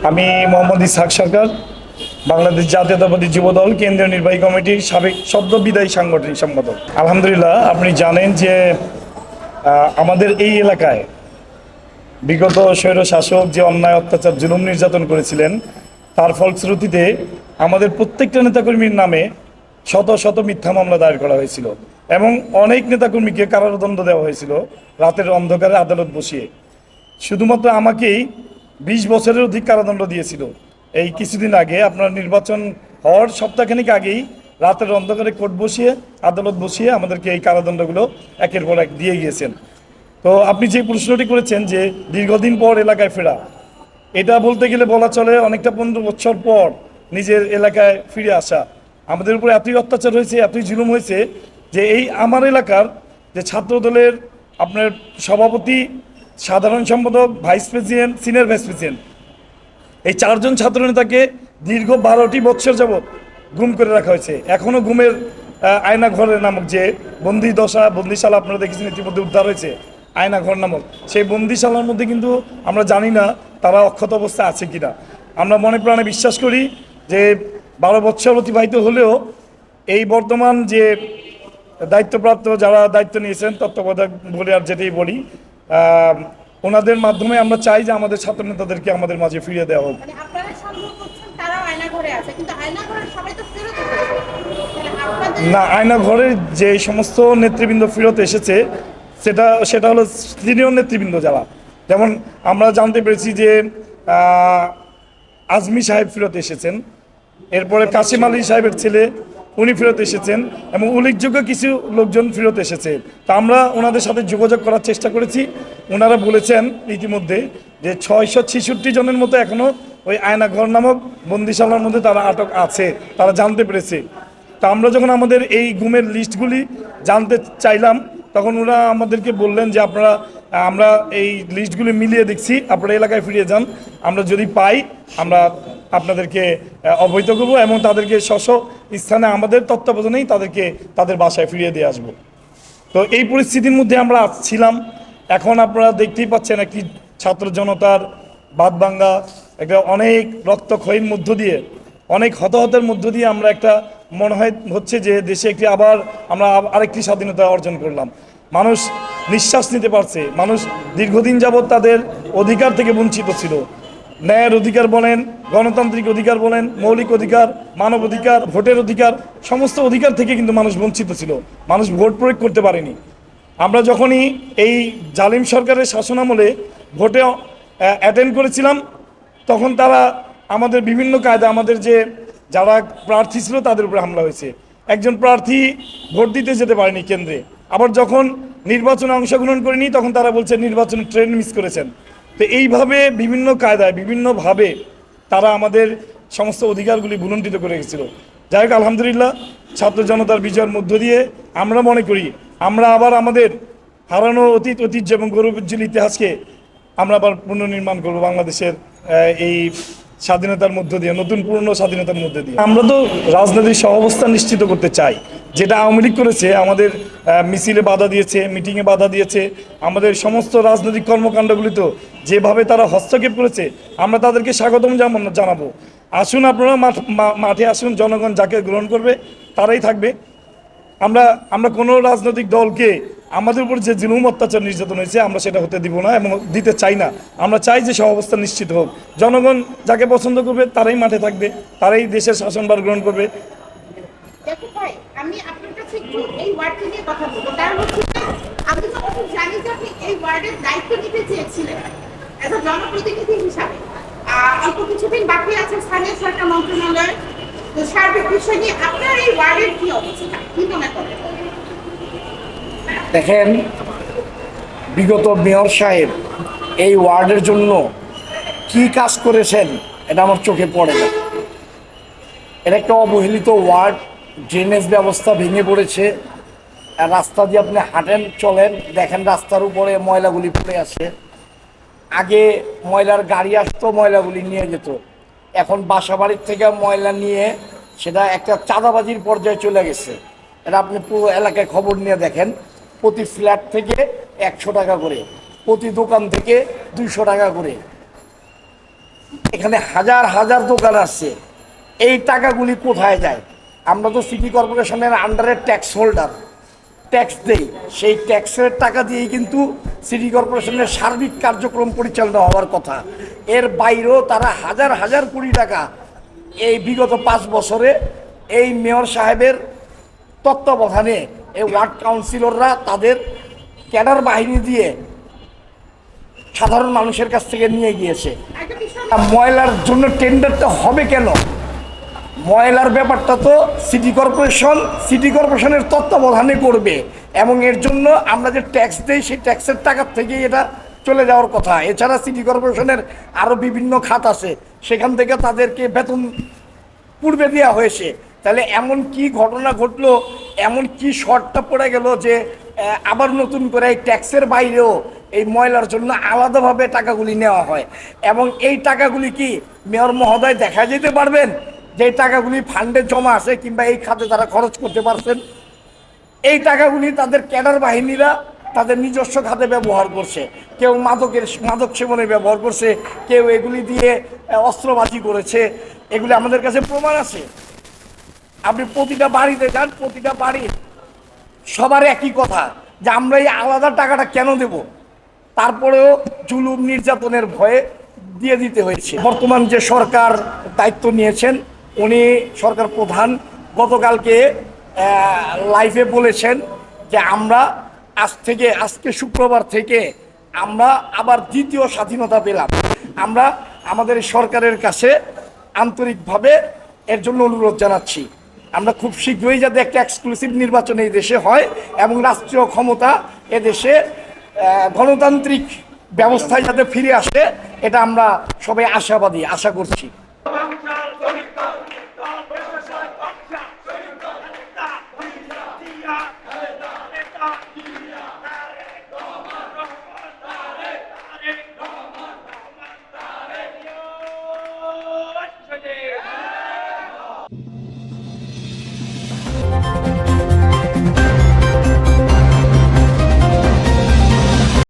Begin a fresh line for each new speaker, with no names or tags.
আমি মোহাম্মদ ইসহাক সরকার, বাংলাদেশ জাতীয়তাবাদী যুবদল কেন্দ্রীয় নির্বাহী কমিটির সাবেক সদ্য বিদায়ী সাংগঠনিক সম্পাদক। আলহামদুলিল্লাহ, আপনি জানেন যে আমাদের এই এলাকায় বিগত স্বৈর শাসক যে অন্যায় অত্যাচার জুলুম নির্যাতন করেছিলেন, তার ফলশ্রুতিতে আমাদের প্রত্যেকটা নেতাকর্মীর নামে শত শত মিথ্যা মামলা দায়ের করা হয়েছিল এবং অনেক নেতাকর্মীকে কারাদণ্ড দেওয়া হয়েছিল রাতের অন্ধকারে আদালত বসিয়ে। শুধুমাত্র আমাকেই 20 বছরের অধিক কারাদণ্ড দিয়েছিল। এই কিছুদিন আগে আপনার নির্বাচন হওয়ার সপ্তাহখানিক আগেই রাতের অন্ধকারে কোর্ট বসিয়ে আদালত বসিয়ে আমাদেরকে এই কারাদণ্ডগুলো একের পর এক দিয়ে গিয়েছেন। তো আপনি যে প্রশ্নটি করেছেন যে দীর্ঘদিন পর এলাকায় ফেরা, এটা বলতে গেলে বলা চলে অনেকটা 15 বছর পর নিজের এলাকায় ফিরে আসা। আমাদের উপর এতই অত্যাচার হয়েছে, এতই জুলুম হয়েছে যে এই আমার এলাকার যে ছাত্রদলের আপনার সভাপতি, সাধারণ সম্পাদক, vice president, senior vice president, এই 4 জন ছাত্রনেতাকে দীর্ঘ 12টি বৎসর যাবৎ গুম করে রাখা হয়েছে। এখনও গুমের আয়নাঘরের নামক যে বন্দিশালা আপনারা দেখেছেন ইতিমধ্যে উদ্ধার হয়েছে, আয়নাঘর নামক সেই বন্দিশালার মধ্যে কিন্তু আমরা জানি না তারা অক্ষত অবস্থায় আছে কিনা। আমরা মনে প্রাণে বিশ্বাস করি যে 12 বৎসর অতিবাহিত হলেও এই বর্তমান যে দায়িত্বপ্রাপ্ত যারা দায়িত্ব নিয়েছেন, তত্ত্বাবধায়ক বলে আর যেটাই বলি, ওনাদের মাধ্যমে আমরা চাই যে আমাদের ছাত্র নেতাদেরকে আমাদের মাঝে ফিরিয়ে দেওয়া হোক। না, আয়নাঘরের যে সমস্ত নেতৃবৃন্দ ফেরত এসেছে সেটা হলো সিনিয়র নেতৃবৃন্দ যারা, যেমন আমরা জানতে পেরেছি যে আজমি সাহেব ফেরত এসেছেন, এরপরে কাশিম আলী সাহেবের ছেলে উনি ফেরত এসেছেন এবং উল্লেখযোগ্য কিছু লোকজন ফেরত এসেছে। তা আমরা ওনাদের সাথে যোগাযোগ করার চেষ্টা করেছি। ওনারা বলেছেন ইতিমধ্যে যে 666 জনের মতো এখনও ওই আয়নাঘর নামক বন্দিশালার মধ্যে তারা আটক আছে, তারা জানতে পেরেছে। তা আমরা যখন আমাদের এই গুমের লিস্টগুলি জানতে চাইলাম, তখন ওরা আমাদেরকে বললেন যে আমরা এই লিস্টগুলি মিলিয়ে দেখছি, আপনারা এলাকায় ফিরিয়ে যান, আমরা যদি পাই আমরা আপনাদেরকে অবহিত করবো এবং তাদেরকে স্থানে আমাদের তত্ত্বাবধানেই তাদের বাসায় ফিরিয়ে দিয়ে আসবো। তো এই পরিস্থিতির মধ্যে আমরা ছিলাম। এখন আপনারা দেখতেই পাচ্ছেন একটি ছাত্র জনতার বাঁধভাঙ্গা একটা অনেক রক্তক্ষয়ীর মধ্য দিয়ে, অনেক হতাহতের মধ্য দিয়ে আমরা একটা মনে হচ্ছে যে দেশে আমরা আরেকটি স্বাধীনতা অর্জন করলাম। মানুষ নিঃশ্বাস নিতে পারছে, মানুষ দীর্ঘদিন যাবৎ তাদের অধিকার থেকে বঞ্চিত ছিল। ন্যায়ের অধিকার বলেন, গণতান্ত্রিক অধিকার বলেন, মৌলিক অধিকার, মানব অধিকার, ভোটের অধিকার, সমস্ত অধিকার থেকে কিন্তু মানুষ বঞ্চিত ছিল, মানুষ ভোট প্রয়োগ করতে পারেনি। আমরা যখনই এই জালিম সরকারের শাসনামলে ভোটে অ্যাটেন্ড করেছিলাম, তখন তারা আমাদের বিভিন্ন কায়দা, আমাদের যারা প্রার্থী ছিল তাদের উপরে হামলা হয়েছে। একজন প্রার্থী ভোট দিতে যেতে পারেনি কেন্দ্রে, আবার যখন নির্বাচনে অংশগ্রহণ করেনি তখন তারা বলছে নির্বাচনে ট্রেন মিস করেছেন। তো এইভাবে বিভিন্ন কায়দায় বিভিন্নভাবে তারা আমাদের সমস্ত অধিকারগুলি ভুলুণ্ঠিত করে গেছিল। যাই হোক, আলহামদুলিল্লাহ, ছাত্র জনতার বিজয়ের মধ্য দিয়ে আমরা মনে করি আমরা আবার আমাদের হারানো ঐতিহ্য এবং গৌরবোজ্জ্বল ইতিহাসকে আমরা আবার পুনর্নির্মাণ করবো বাংলাদেশের এই স্বাধীনতার মধ্য দিয়ে, নতুন পূর্ণ স্বাধীনতার মধ্যে দিয়ে। আমরা তো রাজনৈতিক সহাবস্থান নিশ্চিত করতে চাই, যেটা আওয়ামী লীগ করেছে, আমাদের মিছিলে বাধা দিয়েছে, মিটিংয়ে বাধা দিয়েছে, আমাদের সমস্ত রাজনৈতিক কর্মকাণ্ডগুলি তো যেভাবে তারা হস্তক্ষেপ করেছে, আমরা তাদেরকে স্বাগতম জানাবো। আসুন, আপনারা মাঠে আসুন, জনগণ যাকে গ্রহণ করবে তারাই থাকবে। আমরা কোনো রাজনৈতিক দলকে আমাদের উপর যে জুলুম অত্যাচার নির্যাতন হয়েছে আমরা সেটা হতে দিব না এবং দিতে চাই না। আমরা চাই যে সহাবস্থান নিশ্চিত হোক, জনগণ যাকে পছন্দ করবে তারাই মাঠে থাকবে, তারাই দেশের শাসনভার গ্রহণ করবে।
আমি আপনার কাছে একটু এই ওয়ার্ডটি নিয়ে কথা বলবো। কারণ হচ্ছে আমি যখন জানি যে আপনি এই ওয়ার্ডের দায়িত্ব নিতে চেয়েছিলেন এজ আ জনপ্রতিনিধি হিসাবে, অল্প কিছুদিন বাকি আছে স্থানীয় সরকার মন্ত্রণালয়ের, তো সার্বিক বিষয় নিয়ে আপনার এই ওয়ার্ডের কি অবস্থা, কি মনে করেন?
দেখেন, বিগত মেয়র সাহেব এই ওয়ার্ডের জন্য কি কাজ করেছেন এটা আমার চোখে পড়ে না। এটা একটা অবহেলিত ওয়ার্ড, ড্রেনেজ ব্যবস্থা ভেঙে পড়েছে। রাস্তা দিয়ে আপনি হাঁটেন, চলেন, দেখেন রাস্তার উপরে ময়লাগুলি পড়ে আছে। আগে ময়লার গাড়ি আসতো, ময়লাগুলি নিয়ে যেত। এখন বাসা বাড়ির থেকে ময়লা নিয়ে সেটা একটা চাঁদাবাজির পর্যায়ে চলে গেছে। এটা আপনি পুরো এলাকায় খবর নিয়ে দেখেন, প্রতি ফ্ল্যাট থেকে 100 টাকা করে, প্রতি দোকান থেকে 200 টাকা করে। এখানে হাজার হাজার দোকান আছে, এই টাকাগুলি কোথায় যায়? আমরা তো সিটি কর্পোরেশনের আন্ডারে ট্যাক্স হোল্ডার, ট্যাক্স দেই, সেই ট্যাক্সের টাকা দিয়েই কিন্তু সিটি কর্পোরেশনের সার্বিক কার্যক্রম পরিচালনা হওয়ার কথা। এর বাইরেও তারা হাজার হাজার কোটি টাকা এই বিগত 5 বছরে এই মেয়র সাহেবের তত্ত্বাবধানে এই ওয়ার্ড কাউন্সিলররা তাদের ক্যাডার বাহিনী দিয়ে সাধারণ মানুষের কাছ থেকে নিয়ে গিয়েছে।
একটা বিষয়
ময়লার জন্য টেন্ডারটা হবে কেন? ময়লার ব্যাপারটা তো সিটি কর্পোরেশনের তত্ত্বাবধানে করবে, এবং এর জন্য আমরা যে ট্যাক্স দিই সেই ট্যাক্সের টাকার থেকেই এটা চলে যাওয়ার কথা। এছাড়া সিটি কর্পোরেশনের আরও বিভিন্ন খাত আছে, সেখান থেকে তাদেরকে বেতন পূর্বে দেওয়া হয়েছে। তাহলে এমন কি ঘটনা ঘটলো, এমন কি শর্টটা পড়ে গেল যে আবার নতুন করে এই ট্যাক্সের বাইরেও এই ময়লার জন্য আলাদাভাবে টাকাগুলি নেওয়া হয়? এবং এই টাকাগুলি কি মেয়র মহোদয় দেখা যেতে পারবেন যে টাকাগুলি ফান্ডে জমা আছে কিংবা এই খাতে তারা খরচ করতে পারছেন? এই টাকাগুলি তাদের ক্যাডার বাহিনীরা তাদের নিজস্ব খাতে ব্যবহার করছে, কেউ মাদক সেবনে ব্যবহার করছে, কেউ এগুলি দিয়ে অস্ত্রবাজি করেছে। এগুলি আমাদের কাছে প্রমাণ আছে। আপনি প্রতিটা বাড়িতে যান, প্রতিটা বাড়ির সবার একই কথা যে আমরা এই আলাদা টাকাটা কেন দেব? তারপরেও জুলুম নির্যাতনের ভয়ে দিয়ে দিতে হয়েছে। বর্তমান যে সরকার দায়িত্ব নিয়েছেন, উনি সরকার প্রধান গতকালকে লাইভে বলেছেন যে আমরা আজকে শুক্রবার থেকে আমরা আবার দ্বিতীয় স্বাধীনতা পেলাম। আমরা আমাদের সরকারের কাছে আন্তরিকভাবে এর জন্য অনুরোধ জানাচ্ছি। আমরা খুব শীঘ্রই যাতে একটা এক্সক্লুসিভ নির্বাচন এই দেশে হয় এবং রাষ্ট্রীয় ক্ষমতা এদেশে গণতান্ত্রিক ব্যবস্থায় যাতে ফিরে আসে, এটা আমরা সবাই আশাবাদী, আশা করছি।